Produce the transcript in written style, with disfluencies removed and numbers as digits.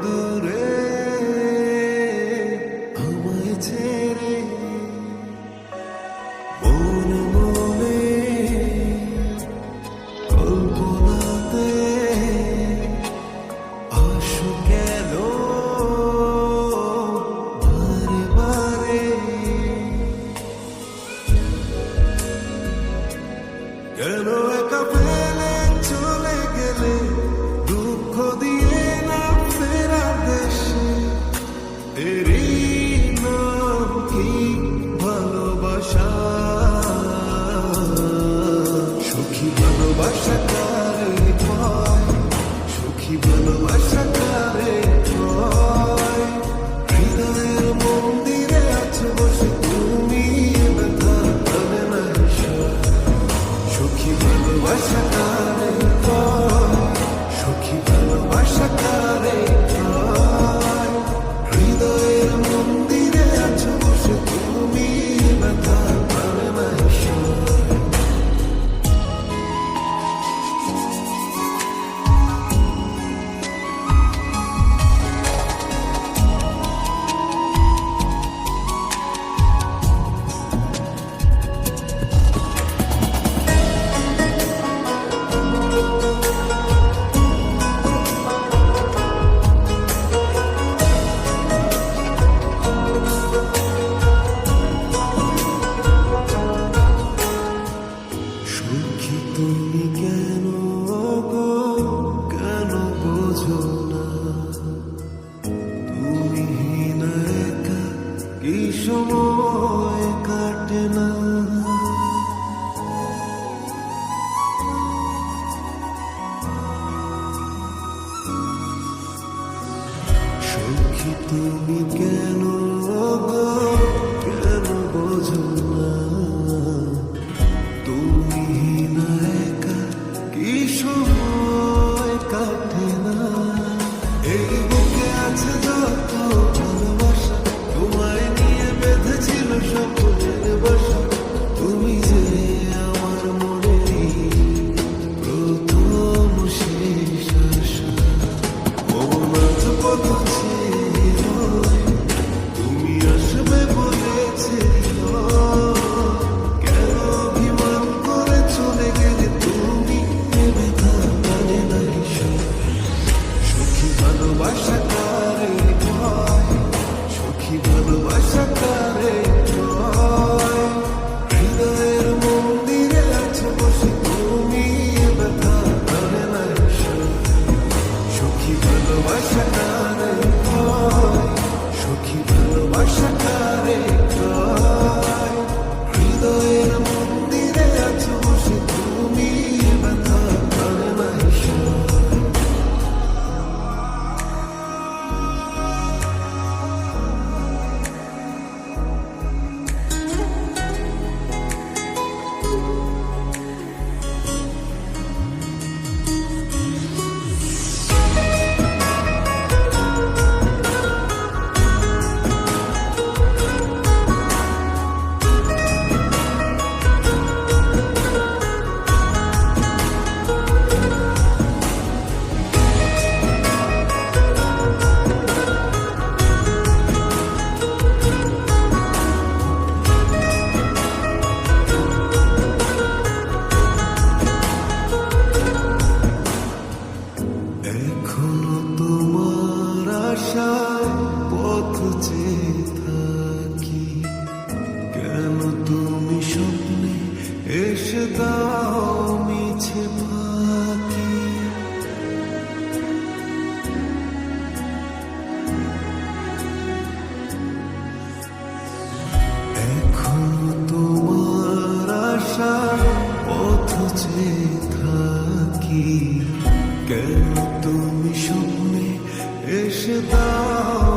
দূরে আমায় ছেড়ে মনে মনে কল্পনাতে আসো কেন বারে বারে কেন একা ফেলে চলে গেলে দুঃখ দিয়ে না ফেরা দেশে এরই নাম কি ভালোবাসা সুখী ভালোবাসা কারে পায় সুখী ভালোবাসা কারে পায় হৃদয়ের মন্দিরে আছো বসে তুমি ব্যথা পাবে না সুখী ভালোবাসা কারে পায় সুখী ভালোবাসা কারে পায় হৃদয়ের মন্দিরে আছো বসে তুমি ব্যথা পাবে না সুখী তুমি কেন গো কেন বোঝো না তুমি না একা কি সময় কাটে না সুখী তুমি কেন গো কেন বোঝো না তুমি না একা কি সময় কাটে না এই বুকে আছে যত ভালোবাসা তোমায় নিয়ে বেঁধেছিল স্বপ্নের বাসা তুমি যে আমার মনে প্রথম শেষ আশা মন আজ কত ছিল তুমি আসবে বলেছিল কেন অভিমান করে চলে গেলে তুমি ব্যথা জানে না সুখী ভালোবাসা কারে পায় সুখী ভালোবাসা কারে পায় হৃদয়ের মন্দিরে আছো বসে তুমি ব্যথা জানে না সুখী ভালোবাসা কারে পায় সুখী ভালোবাসা কারে পায় হৃদয়ের মন্দিরে আছো বসে তুমি ব্যথা জানে না এখনো তোমার আশায় পথ চেয়ে থাকি কেন তুমি স্বপ্নে এসে দাও মিছে ফাঁকি এখনো তোমার আশায় পথ চেয়ে থাকি কেন তুমি স্বপ্নে এসে দাও